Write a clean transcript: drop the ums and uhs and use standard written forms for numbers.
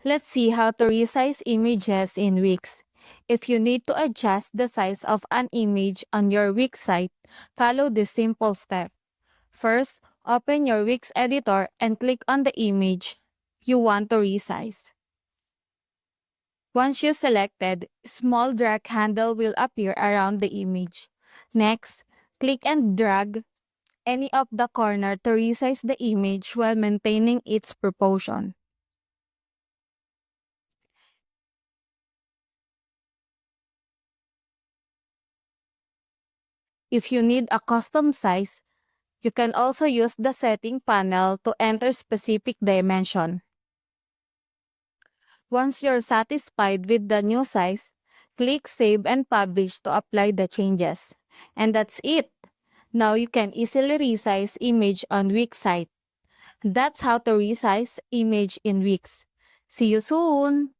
Let's see how to resize images in Wix. If you need to adjust the size of an image on your Wix site, follow this simple step. First, open your Wix editor and click on the image you want to resize. Once you selected, small drag handle will appear around the image. Next, click and drag any of the corner to resize the image while maintaining its proportion. If you need a custom size, you can also use the setting panel to enter specific dimension. Once you're satisfied with the new size, click Save and Publish to apply the changes. And that's it! Now you can easily resize image on Wix site. That's how to resize image in Wix. See you soon!